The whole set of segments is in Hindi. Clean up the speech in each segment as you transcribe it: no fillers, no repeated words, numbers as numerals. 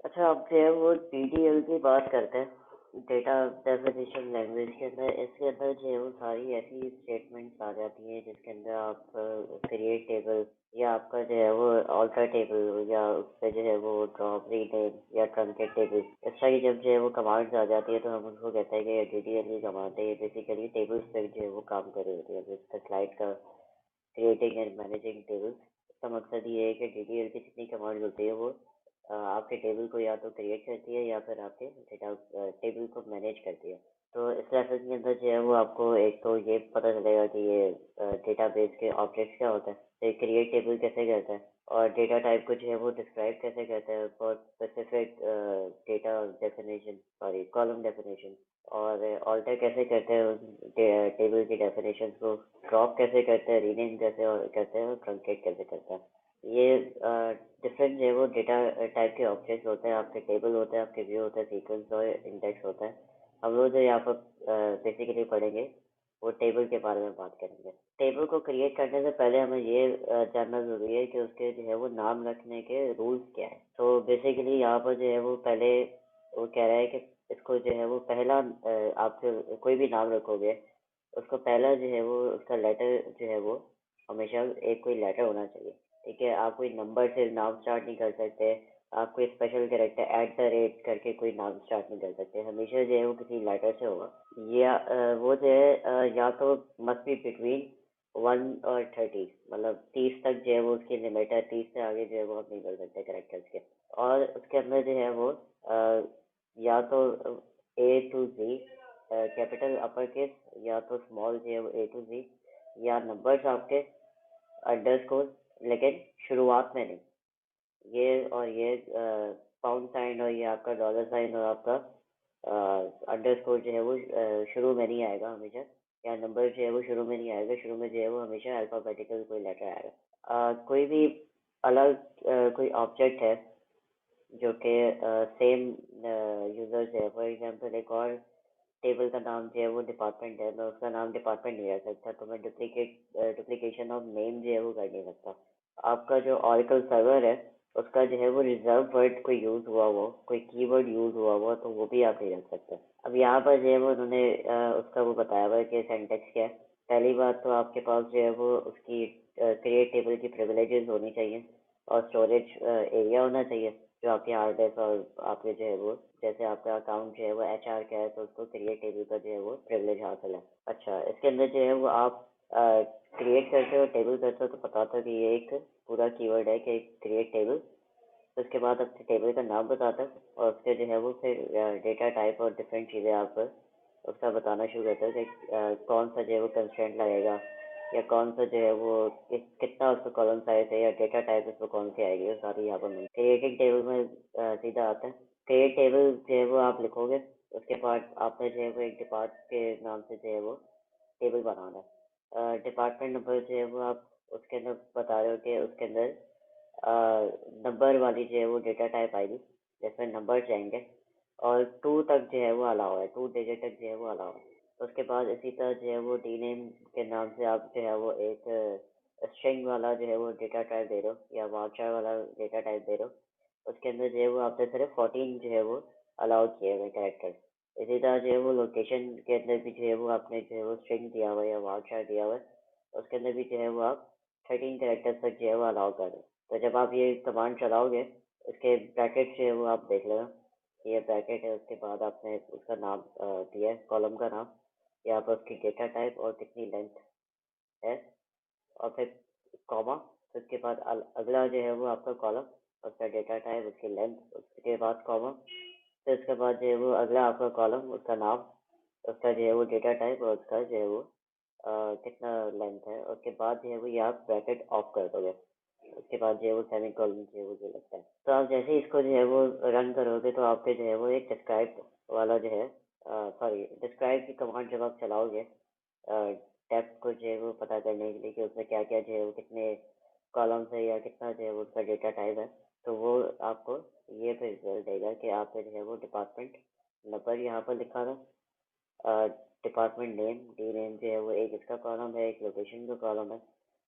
अच्छा, अब जो है वो डीडीएल की बात करते हैं। डेटा डेफिनेशन लैंग्वेज के अंदर इसके अंदर जो है वो सारी ऐसी स्टेटमेंट्स आ जाती हैं जिसके अंदर आप क्रिएट टेबल या आपका जो है वो ऑल्टर टेबल या उस पर जो है वो ड्रॉप रीनेम या ट्रंकेट टेबल, इस तरह की जब जो है वो कमांड्स आ जाती है तो हम उसको कहते हैं कि ये डीडीएल की कमांड है। ये बेसिकली टेबल्स पर जो है वो काम कर रही होती है, जिसका स्लाइड का क्रिएटिंग एंड मैनेजिंग टेबल्स। इसका मकसद ये है कि डीडीएल की जितनी कमांड होती है वो आपके टेबल को या तो क्रिएट करती है या फिर आपके डेटा टेबल को मैनेज करती है। तो इस लेसन के अंदर जो है वो आपको एक तो ये पता चलेगा कि ये डेटाबेस के ऑब्जेक्ट्स क्या होता है, तो ये क्रिएट टेबल कैसे करता है, और डेटा टाइप को जो है वो डिस्क्राइब कैसे करता है for specific data definition, sorry column definition, और ऑल्टर कैसे करते हैं उस टेबल की डेफिनेशन को, ड्रॉप कैसे करते हैं, रीनेम कैसे और करते हैं, और ट्रंकेट कैसे करते हैं। ये डिफरेंट जो है वो डेटा टाइप के ऑब्जेक्ट्स होते हैं, आपके टेबल होते हैं, आपके व्यू होता है, सीक्वेंस और इंडेक्स होता है। हम लोग जो यहाँ पर बेसिकली पढ़ेंगे वो टेबल के बारे में बात करेंगे। टेबल को क्रिएट करने से पहले हमें ये जानना जरूरी है कि उसके जो है वो नाम रखने के रूल्स क्या है। तो बेसिकली यहाँ पर जो है वो पहले वो कह रहा है कि इसको जो है वो पहला आप कोई भी नाम रखोगे, उसको पहला जो है वो उसका लेटर जो है वो हमेशा एक कोई लेटर होना चाहिए। ठीक है, आप कोई नंबर से नाम स्टार्ट नहीं कर सकते, आप कोई special character at the rate करके कोई नाम स्टार्ट नहीं कर सकते, हमेशा जो है वो किसी लेटर से होगा। या वो जो है या तो मस्ट बी बिटवीन 1 और 30, मतलब 30 तक जो है वो उसकी लिमिट है, 30 से आगे जो है वो आप नहीं कर सकते कैरेक्टर्स के। और उसके अंदर जो है वो या तो A to Z, capital upper case, या तो स्मॉल जो है वो A to Z, या नंबर्स आपके अंडरस्कोर, लेकिन शुरुआत में नहीं। ये और ये पाउंड साइन और ये आपका डॉलर साइन और आपका अंडरस्कोर जो है वो शुरू में नहीं आएगा हमेशा, या नंबर जो है वो शुरू में नहीं आएगा। शुरू में जो है वो हमेशा अल्फाबेटिकल कोई लेटर आएगा। कोई भी अलग कोई ऑब्जेक्ट है जो कि सेम यूजर से है, फॉर एग्जांपल एक और टेबल का नाम जो है वो डिपार्टमेंट है, मैं उसका नाम डिपार्टमेंट नहीं रख सकता, तो मैं डुप्लीकेशन ऑफ नेम जो है वो कर नहीं सकता। आपका जो ऑरिकल सर्वर है उसका जो है वो रिजर्व वर्ड कोई यूज हुआ हो, कोई कीवर्ड यूज हुआ हो, तो वो भी आप नहीं रख सकते। अब यहाँ पर जो है वो उन्होंने उसका वो बताया हुआ है कि सिंटेक्स क्या है। पहली बात तो आपके पास जो है वो उसकी क्रिएट टेबल की प्रिविलेजेस होनी चाहिए, और स्टोरेज एरिया होना चाहिए जो आपके हार्ड डिस्क और आपके जो है वो, जैसे आपका अकाउंट जो है वो HR का है तो उसको क्रिएट टेबल का जो है वो प्रिविलेज हासिल है। अच्छा, इसके अंदर जो है वो आप क्रिएट करते हो, टेबल करते हो, तो बताता हो कि ये एक पूरा कीवर्ड है कि क्रिएट टेबल। तो उसके बाद अपने टेबल का नाम बताता है, और उसके जो है वो फिर डेटा टाइप और डिफरेंट चीज़ें आप उसका बताना शुरू करते हो कि कौन सा जो है वो कंस्ट्रेंट लगेगा, या कौन सा जो है वो कितना उसका कॉलम साइज है, या डेटा टाइप उसको कौन सी आएगी, वो सारी यहाँ पर क्रिएटिंग टेबल में सीधा आता है। क्रिएट टेबल जो है वो आप लिखोगे, उसके बाद आपने जो है वो एक डिपार्ट के नाम से जो है वो टेबल बनाना है। डिपार्टमेंट नंबर जो है वो आप उसके अंदर बता रहे हो कि उसके अंदर नंबर वाली जो है वो डेटा टाइप आएगी जिसमें नंबर जाएंगे, और 2 तक जो है वो अलाउ है, 2 डिजिट तक जो है वो अलाउ है। उसके बाद इसी तरह जो है वो डी नेम के नाम से आप जो है वो एक स्ट्रिंग वाला जो है वो डेटा टाइप दे रहे हो, या वाउचर वाला डेटा टाइप दे रहे हो। उसके अंदर जो है वो आपने सिर्फ 14 जो है वो अलाउ किए हुए कैरेक्टर। इसी तरह जो है वो लोकेशन के अंदर भी जो है वो आपने जो है वो स्ट्रिंग दिया हुआ है या वाउचर दिया हुआ है, उसके अंदर भी जो है वो आप 13 कैरेक्टर्स तक जो है वो अलाउ कर दो। तो जब आप ये कमांड चलाओगे, इसके ब्रैकेट जो है वो आप देख लेना, ये ब्रैकेट है, उसके बाद आपने उसका नाम दिया है, कॉलम का नाम, यहाँ पर उसकी डेटा टाइप और कितनी लेंथ है, और फिर कॉमा, फिर उसके बाद अगला जो है वो आपका कॉलम, उसका डेटा टाइप, उसकी लेंथ, उसके बाद कॉमा, फिर उसके बाद जो है वो अगला आपका कॉलम, उसका नाम, उसका जो है वो डेटा टाइप, और उसका जो है वो कितना लेंथ है। उसके बाद जो है वो ये आप ब्रैकेट ऑफ कर दोगे, उसके बाद जो है वो सेमी कॉलन जो है वो जो लगता है। तो आप जैसे ही इसको जो है वो रन करोगे तो आपके जो है वो एक डिस्क्राइब वाला जो है, सॉरी, डिस्क्राइब की कमांड जब आप चलाओगे टेक्स्ट को जो है वो पता करने के लिए कि उसमें क्या क्या जो है वो कितने कॉलम्स है या कितना जो है वो उसका डेटा टाइप है, तो वो आपको ये फिर रिजल्ट देगा कि आपका जो है वो डिपार्टमेंट नंबर यहाँ पर लिखा था, डिपार्टमेंट नेम डी नेम जो है वो एक इसका कॉलम है, एक लोकेशन का कॉलम है,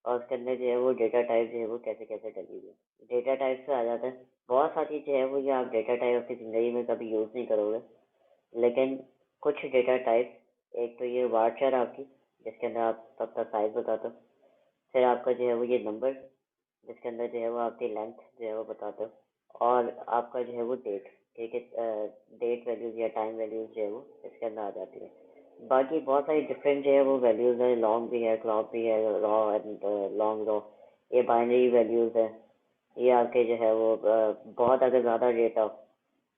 और उसके अंदर जो है वो डेटा टाइप जो है वो कैसे कैसे डली हुई है। डेटा टाइप से आ जाता है बहुत सारी जो है वो, ये आप डेटा टाइप अपनी ज़िंदगी में कभी यूज़ नहीं करोगे, लेकिन कुछ डेटा टाइप, एक तो ये वार्चर आपकी, जिसके अंदर आप सबका साइज बताते हो। फिर आपका जो है वो ये नंबर, जिसके अंदर जो है वो आपकी लेंथ जो है वो बताते हो। और आपका जो है वो डेट, ठीक है, डेट वैल्यूज़ या टाइम वैल्यूज़ जो है वो इसके अंदर आ जाती है। बाकी बहुत सारी डिफरेंट जो है वो वैल्यूज़ है, लॉन्ग भी है, क्लॉक भी है, रॉ एंड लॉन्ग रॉ, ये बाइनरी वैल्यूज़ है। ये आपके जो है वो बहुत अगर ज़्यादा डेटा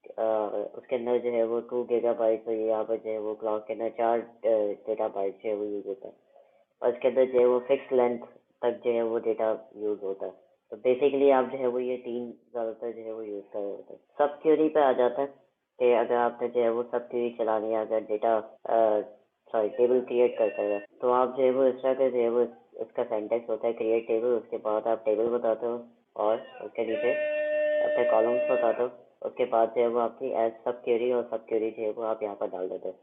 उसके अंदर जो है वो 2 GB, तो ये यहाँ पर जो है वो क्लॉक के अंदर 4 GB जो है वो यूज़ होता है। और इसके अंदर जो है वो फिक्स लेंथ तक जो है वो डेटा यूज़ होता है। तो बेसिकली आप जो है वो ये 3 ज़्यादातर जो है वो यूज़ कर रहे होते हैं। सब क्यूरी पे आ जाता है कि अगर आपने जो है वो सब क्यूरी चलानी है, अगर डेटा टेबल क्रिएट करते हैं, तो आप जो है वो इस तरह का जो है वो इसका सिंटैक्स होता है क्रिएट टेबल। उसके बाद आप टेबल बताते हो और उसके नीचे अपने कॉलम्स बताते हो। उसके बाद जो है वो आपकी एज सब क्वेरी और सब क्वेरी जो है वो आप यहाँ पर डाल देते हो।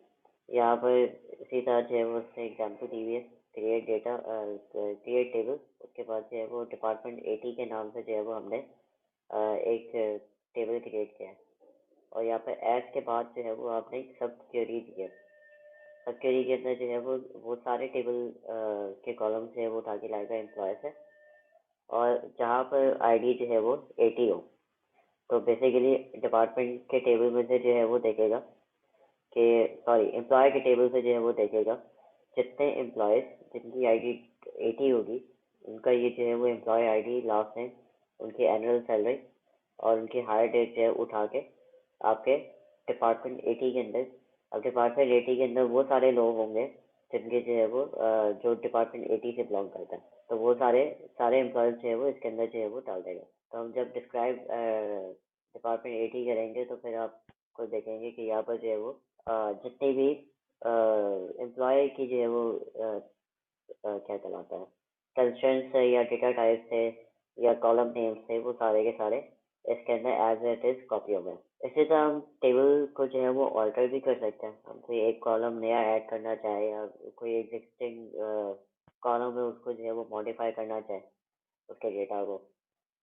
यहाँ पर इसी तरह जो है वो उससे एग्जाम्पल दी हुई है, क्रिएट डेटा क्रिएट टेबल। उसके बाद जो है वो डिपार्टमेंट 80 के नाम से जो है वो हमने एक टेबल क्रिएट किया है। और यहाँ पर एज के बाद जो है वो आपने एक सब क्वेरी दी है। सब क्वेरी के अंदर जो है वो सारे टेबल के कॉलम जो है वो उठा के लाएगा एम्प्लॉय से, और जहाँ पर आईडी जो है वो 80 हो, तो बेसिकली डिपार्टमेंट के टेबल में से जो है वो देखेगा कि एम्प्लॉय के टेबल से जो है वो देखेगा जितने एम्प्लॉयज़ जिनकी आईडी 80 होगी, उनका ये जो है वो एम्प्लॉय आईडी, लास्ट नेम, उनकी एनुअल सैलरी और उनकी हायर डेट जो है उठा के आपके डिपार्टमेंट 80 के अंदर, अब डिपार्टमेंट 80 के अंदर वो सारे लोग होंगे जिनके जो है वो जो डिपार्टमेंट 80 से बिलोंग करता है, तो वो सारे सारे एम्प्लॉयज़ जो है वो इसके अंदर जो है वो डाल देगा। तो हम जब डिस्क्राइब डिपार्टमेंट 80 करेंगे तो फिर आपको देखेंगे कि यहाँ पर जो है वो जितने भी एम्प्लॉय की जो है वो क्या कहलाता है, कंस्ट्रेंट्स से या डेटा टाइप से या कॉलम नेम से, वो सारे के सारे इसके अंदर एज इट इज कॉपी हो गए। इसी तरह हम टेबल को जो है वो ऑल्टर भी कर सकते हैं। हम कोई एक कॉलम नया ऐड करना चाहे या कोई एग्जिस्टिंग कॉलम है उसको जो है वो मॉडिफाई करना चाहे उसके डेटा को,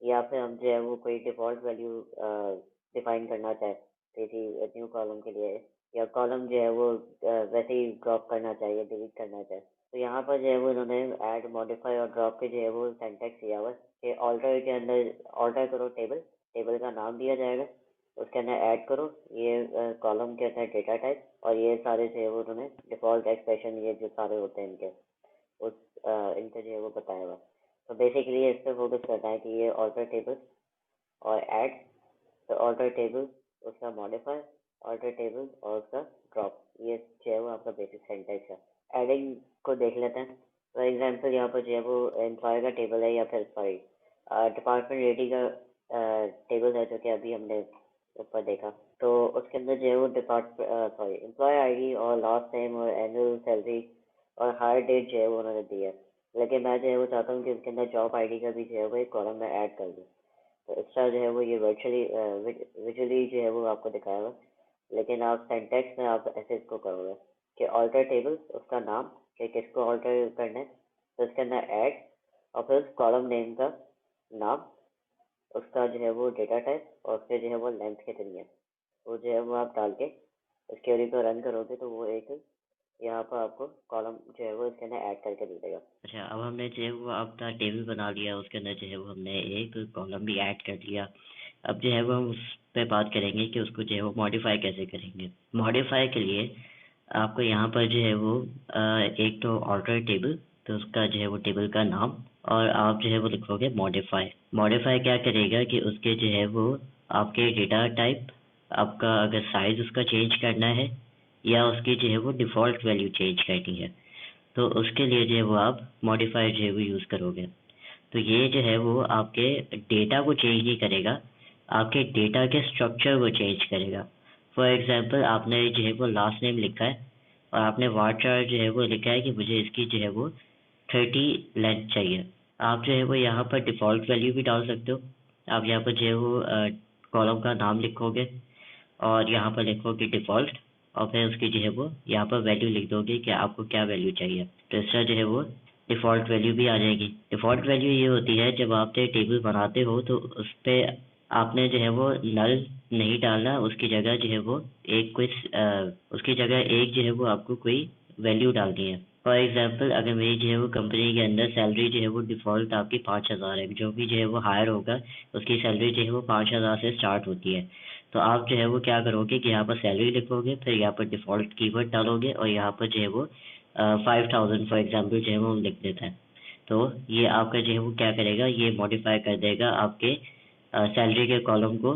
या फिर हम जो है वो कोई डिफ़ॉल्ट वैल्यू डिफाइन करना चाहे किसी न्यू कॉलम के लिए, या कॉलम जो है वो वैसे ही ड्रॉप करना चाहिए, डिलीट करना चाहे, तो यहाँ पर जो है वो इन्होंने ऐड, मॉडिफाई और ड्रॉप के जो है वो सिंटैक्स दिया हुआ है कि ऑल्टर के अंदर ऑल्टर करो टेबल, टेबल का नाम दिया जाएगा, उसके अंदर ऐड करो ये कॉलम के अंदर डेटा टाइप, और ये सारे जो है वो उन्होंने डिफ़ॉल्ट एक्सप्रेशन ये जो सारे होते हैं इनके उस इनका जो है वो बताया हुआ। तो बेसिकली इस पर फोकस करना है कि ये ऑल्टर टेबल और ऐड, तो ऑल्टर टेबल, उसका मॉडिफाई, ऑल्टर टेबल और उसका ड्रॉप, ये जो है वो आपका बेसिक सिंटैक्स है। एडिंग को देख लेते हैं। फॉर एग्जांपल यहाँ पर जो है वो एम्प्लॉय का टेबल है, या फिर डिपार्टमेंट रेडी का टेबल है, जो कि अभी हमने ऊपर देखा। तो उसके अंदर जो है वो एम्प्लॉय आईडी और लास्ट नेम और एनुअल सैलरी और हायर डेट जो है वो उन्होंने दी है, लेकिन मैं जो है वो चाहता हूँ कि उसके अंदर जॉब आईडी का भी जो है वो एक कॉलम में ऐड कर दूँ। तो एक्स्ट्रा जो है वो ये विजुअली जो है वो आपको दिखाएगा, लेकिन आप सिंटैक्स में आप ऐसे इसको करोगे कि ऑल्टर टेबल, उसका नाम कि किसको ऑल्टर करना है, तो इसके अंदर ऐड, और फिर उस कॉलम नेम का नाम, उसका जो है वो डेटा टाइप और फिर जो है वो लेंथ कितनी है, वो जो है वो आप डाल के इस क्वेरी को रन करोगे तो वो एक यहाँ पर आपको कॉलम जो है वो इसके अंदर ऐड करके दे देगा। अच्छा, अब हमने जो है वो अपना टेबल बना लिया, उसके अंदर जो है वो हमने एक कॉलम भी ऐड कर लिया। अब जो है वो हम उस पे बात करेंगे कि उसको जो है वो मॉडिफाई कैसे करेंगे। मॉडिफाई के लिए आपको यहाँ पर जो है वो एक तो ऑल्टर टेबल, तो उसका जो है वो टेबल का नाम, और आप जो है वो लिखोगे मॉडिफाई। मॉडिफाई क्या करेगा कि उसके जो है वो आपके डेटा टाइप, आपका अगर साइज उसका चेंज करना है या उसकी जो है वो डिफ़ॉल्ट वैल्यू चेंज करनी है, तो उसके लिए जो है वो आप मॉडिफाई जो है वो यूज़ करोगे। तो ये जो है वो आपके डेटा को चेंज नहीं करेगा, आपके डेटा के स्ट्रक्चर को चेंज करेगा। फॉर एग्जांपल आपने जो है वो लास्ट नेम लिखा है और आपने वार्चर जो है वो लिखा है कि मुझे इसकी जो है वो 30 लेंथ चाहिए। आप जो है वो यहाँ पर डिफ़ॉल्ट वैल्यू भी डाल सकते हो। आप यहाँ पर जो है वो कॉलम का नाम लिखोगे और यहाँ पर लिखोगे डिफ़ॉल्ट, और फिर उसकी जो है वो यहाँ पर वैल्यू लिख दोगे कि आपको क्या वैल्यू चाहिए। तो इस तरह जो है वो डिफ़ॉल्ट वैल्यू भी आ जाएगी। डिफ़ॉल्ट वैल्यू ये होती है जब आप टेबल बनाते हो तो उस पर आपने जो है वो नल नहीं डालना, उसकी जगह जो है वो एक कोई उसकी जगह एक जो है वो आपको कोई वैल्यू डालनी है। फॉर एग्जांपल अगर मेरी जो है वो कंपनी के अंदर सैलरी जो है वो डिफ़ॉल्ट आपकी 5,000 है, जो भी जो है वो हायर होगा उसकी सैलरी जो है वो 5,000 से स्टार्ट होती है। तो आप जो है वो क्या करोगे कि यहाँ पर सैलरी लिखोगे, फिर यहाँ पर डिफ़ॉल्ट कीवर्ड डालोगे और यहाँ पर जो है वो 5,000 फॉर एग्जांपल जो है वो लिख देता है। तो ये आपका जो है वो क्या करेगा, ये मॉडिफाई कर देगा आपके सैलरी के कॉलम को,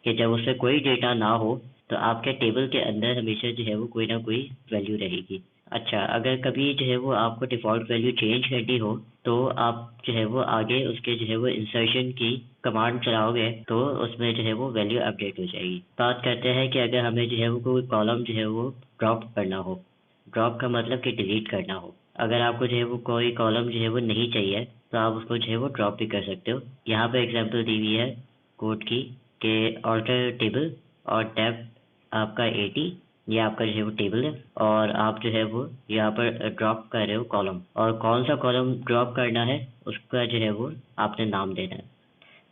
कि जब उससे कोई डेटा ना हो तो आपके टेबल के अंदर हमेशा जो है वो कोई ना कोई वैल्यू रहेगी। अच्छा, अगर कभी जो है वो आपको डिफ़ॉल्ट वैल्यू चेंज करनी हो तो आप जो है वो आगे उसके जो है वो इंसर्शन की कमांड चलाओगे तो उसमें जो है वो वैल्यू अपडेट हो जाएगी। बात करते हैं कि अगर हमें जो है वो कोई कॉलम जो है वो ड्रॉप करना हो। ड्रॉप का मतलब कि डिलीट करना हो। अगर आपको जो है वो कोई कॉलम जो है वो नहीं चाहिए तो आप उसको जो है वो ड्रॉप भी कर सकते हो। यहाँ पे एग्जांपल दी हुई है कोड की कि ऑल्टर टेबल और टैब आपका 80, ये आपका जो है वो टेबल है और आप जो है वो यहाँ पर ड्रॉप कर रहे हो कॉलम, और कौन सा कॉलम ड्रॉप करना है उसका जो है वो आपने नाम देना है।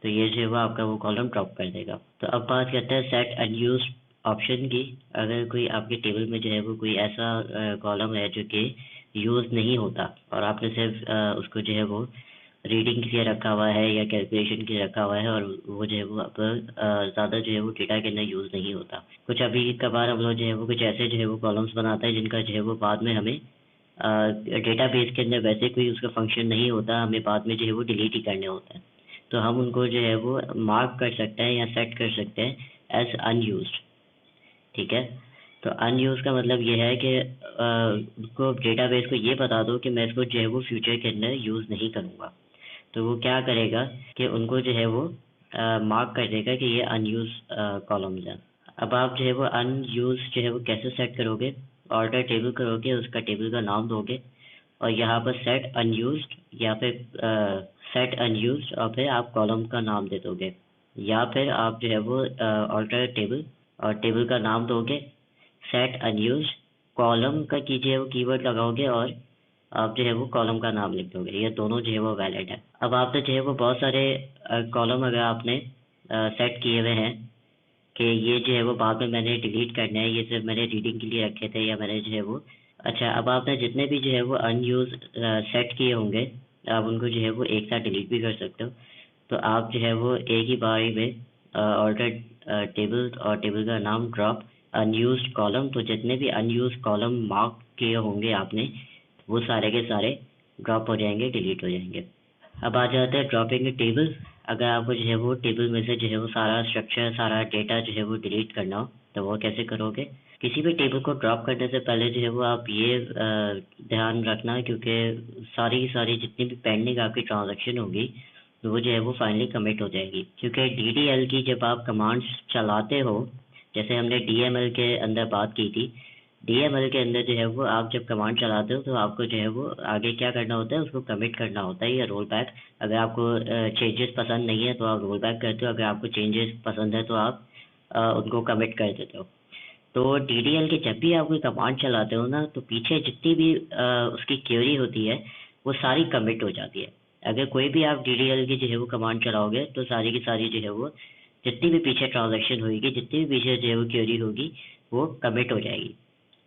तो ये जो है वो आपका वो कॉलम ड्रॉप कर देगा। तो अब बात करते हैं सेट अनयूज्ड ऑप्शन की। अगर कोई आपके टेबल में जो है वो कोई ऐसा कॉलम है जो कि यूज़ नहीं होता और आपने सिर्फ उसको जो है वो रीडिंग के लिए रखा हुआ है या कैलकुलेशन के लिए रखा हुआ है और वो जो है वो अब ज़्यादा जो है वो डेटा के अंदर यूज़ नहीं होता। कुछ अभी कभार हम लोग जो है वो कुछ ऐसे जो है वो कॉलम्स बनाते हैं जिनका जो है वो बाद में हमें डेटाबेस के अंदर वैसे कोई उसका फंक्शन नहीं होता, हमें बाद में जो है वो डिलीट ही करने होता है। तो हम उनको जो है वो मार्क कर सकते हैं या सेट कर सकते हैं एज अनयूज्ड। ठीक है, तो अनयूज का मतलब ये है कि उसको डेटाबेस को ये बता दो कि मैं इसको जो है वो फ्यूचर के अंदर यूज़ नहीं करूँगा। तो वो क्या करेगा कि उनको जो है वो मार्क कर देगा कि ये अनयूज कॉलम्स हैं। अब आप जो है वो अनयूज जो है वो कैसे सेट करोगे, ऑर्डर टेबल करोगे, उसका टेबल का नाम दोगे और यहाँ पर सेट अनयूज्ड या फिर सेट अनयूज्ड और फिर आप कॉलम का नाम दे दोगे, या फिर आप जो है वो ऑल्टर टेबल और टेबल का नाम दोगे, सेट अनयूज्ड कॉलम का कीजिए वो कीवर्ड लगाओगे और आप जो है वो कॉलम का नाम लिख दोगे। ये दोनों जो है वो वैलिड है। अब आपने जो है वो बहुत सारे कॉलम अगर आपने सेट किए हुए हैं कि ये जो है वो बाद में मैंने डिलीट करना है, ये सिर्फ मैंने रीडिंग के लिए रखे थे या मैंने जो है वो, अच्छा अब आपने जितने भी जो है वो अनयूज सेट किए होंगे आप उनको जो है वो एक साथ डिलीट भी कर सकते हो। तो आप जो है वो एक ही बारी में ऑर्डर टेबल और टेबल का नाम ड्रॉप अनयूज्ड कॉलम, तो जितने भी अनयूज्ड कॉलम मार्क किए होंगे आपने वो सारे के सारे ड्रॉप हो जाएंगे, डिलीट हो जाएंगे। अब आ जाते हैं ड्रॉपिंग टेबल। अगर आपको जो है वो टेबल में से जो है वो सारा स्ट्रक्चर सारा डेटा जो है वो डिलीट करना हो तो वो कैसे करोगे। किसी भी टेबल को ड्रॉप करने से पहले जो है वो आप ये ध्यान रखना, क्योंकि सारी की सारी जितनी भी पेंडिंग आपकी ट्रांजेक्शन होगी तो वो जो है वो फाइनली कमिट हो जाएगी। क्योंकि DDL की जब आप कमांड्स चलाते हो, जैसे हमने DML के अंदर बात की थी, DML के अंदर जो है वो आप जब कमांड चलाते हो तो आपको जो है वो आगे क्या करना होता है, उसको कमिट करना होता है या रोल बैक। अगर आपको चेंजेस पसंद नहीं है तो आप रोल बैक करते हो, अगर आपको चेंजेस पसंद है तो आप उनको कमिट कर देते हो। तो DDL के जब भी आप कोई कमांड चलाते हो ना तो पीछे जितनी भी उसकी क्वेरी होती है वो सारी कमिट हो जाती है। अगर कोई भी आप DDL की जो है वो कमांड चलाओगे तो सारी की सारी जो है वो जितनी भी पीछे ट्रांजेक्शन होगी, जितनी भी पीछे जो है वो क्वेरी होगी वो कमिट हो जाएगी।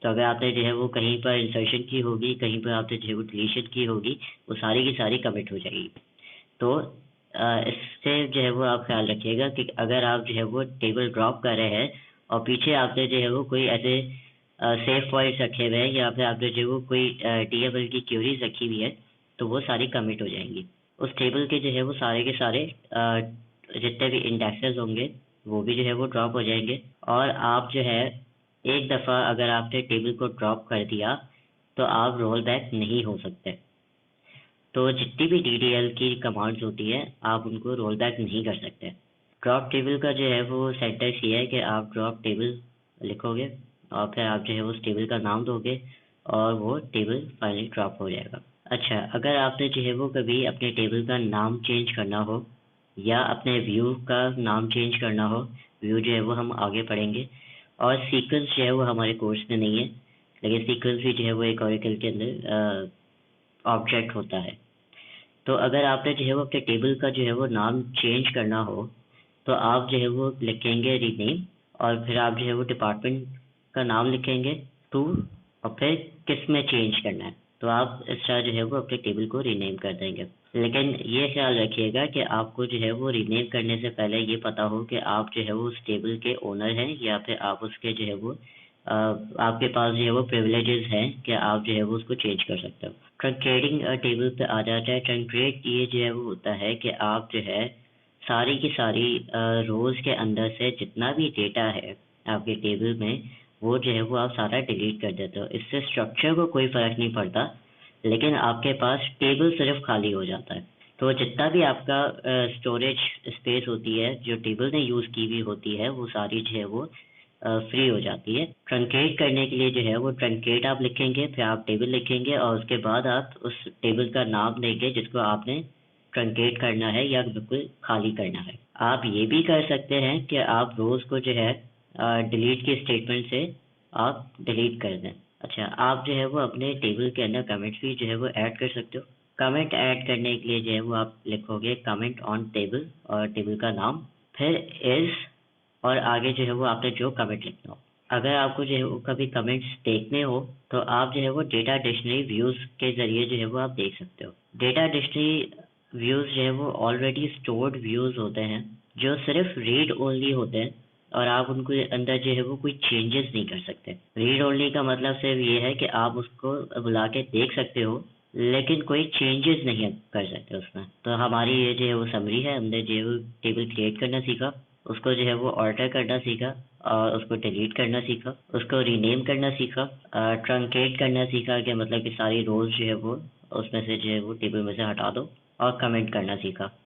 तो अगर आपने जो है वो कहीं पर इंसर्शन की होगी, कहीं पर आपने जो है वो डिलीशन की होगी, वो सारी की सारी कमिट हो जाएगी। तो इससे जो है वो आप ख्याल रखिएगा कि अगर आप जो है वो टेबल ड्रॉप कर रहे हैं और पीछे आपने जो है वो कोई ऐसे सेफ पॉइंट्स रखे हुए हैं या फिर आपने जो है वो कोई DML की क्यूरीज रखी हुई है तो वो सारी कमिट हो जाएंगी। उस टेबल के जो है वो सारे के सारे जितने भी इंडेक्सेस होंगे वो भी जो है वो ड्रॉप हो जाएंगे। और आप जो है एक दफ़ा अगर आपने टेबल को ड्रॉप कर दिया तो आप रोल बैक नहीं हो सकते। तो जितनी भी DDL की कमांड्स होती है आप उनको रोल बैक नहीं कर सकते। ड्रॉप टेबल का जो है वो सिंटैक्स ये है कि आप ड्रॉप टेबल लिखोगे और फिर आप जो है उस टेबल का नाम दोगे और वो टेबल फाइनली ड्रॉप हो जाएगा। अच्छा, अगर आपने जो है वो कभी अपने टेबल का नाम चेंज करना हो या अपने व्यू का नाम चेंज करना हो, व्यू जो है वो हम आगे पढ़ेंगे, और सीक्वेंस जो है वो हमारे कोर्स में नहीं है, लेकिन सीक्वेंस भी जो है वो एक ओरेकल के अंदर ऑब्जेक्ट होता है। तो अगर आपने जो है वो अपने टेबल का जो है वो नाम चेंज करना हो तो आप जो है वो लिखेंगे रीनेम और फिर आप जो है वो डिपार्टमेंट का नाम लिखेंगे टू और फिर किस में चेंज करना है। तो आप इस तरह जो है वो अपने टेबल को रीनेम कर देंगे। लेकिन ये ख्याल रखिएगा कि आपको जो है वो रीनेम करने से पहले ये पता हो कि आप जो है वो उस टेबल के ओनर हैं या फिर आप उसके जो है वो आपके पास जो है वो प्रिविलेजेस हैं कि आप जो है वो उसको चेंज कर सकते हो। ट्रंकेटिंग टेबल पे आ जाता है। ट्रंकेट ये जो है वो होता है कि आप जो है सारी की सारी रोज़ के अंदर से जितना भी डेटा है आपके टेबल में वो जो है वो आप सारा डिलीट कर देते हो। इससे स्ट्रक्चर को कोई फ़र्क नहीं पड़ता, लेकिन आपके पास टेबल सिर्फ खाली हो जाता है। तो जितना भी आपका स्टोरेज स्पेस होती है जो टेबल ने यूज़ की हुई होती है वो सारी जो है वो फ्री हो जाती है। ट्रंकेट करने के लिए जो है वो ट्रंकेट आप लिखेंगे, फिर आप टेबल लिखेंगे और उसके बाद आप उस टेबल का नाम देंगे जिसको आपने ट्रंकेट करना है या बिल्कुल खाली करना है। आप ये भी कर सकते हैं कि आप रोज़ को जो है डिलीट के स्टेटमेंट से आप डिलीट कर दें। अच्छा, आप जो है वो अपने टेबल के अंदर कमेंट्स भी जो है वो ऐड कर सकते हो। कमेंट ऐड करने के लिए जो है वो आप लिखोगे कमेंट ऑन टेबल और टेबल का नाम, फिर इज़ और आगे जो है वो आपने जो कमेंट लिखना हो। अगर आपको जो है वो कभी कमेंट्स देखने हो तो आप जो है वो डेटा डिक्शनरी व्यूज़ के ज़रिए जो है वो आप देख सकते हो। डेटा डिक्शनरी व्यूज़ जो है वो ऑलरेडी स्टोर्ड व्यूज़ होते हैं जो सिर्फ रीड ओनली होते हैं और आप उनके अंदर जो है वो कोई चेंजेस नहीं कर सकते। रीड ओनली का मतलब सिर्फ ये है कि आप उसको बुला के देख सकते हो लेकिन कोई चेंजेस नहीं कर सकते उसमें। तो हमारी ये जो है वो समरी है, हमने जो है वो टेबल क्रिएट करना सीखा, उसको जो है वो ऑल्टर करना सीखा और उसको डिलीट करना सीखा, उसको रीनेम करना सीखा, ट्रंकेट करना सीखा कि मतलब कि सारी रोज़ जो है वो उसमें से जो है वो टेबल में से हटा दो और कमेंट करना सीखा।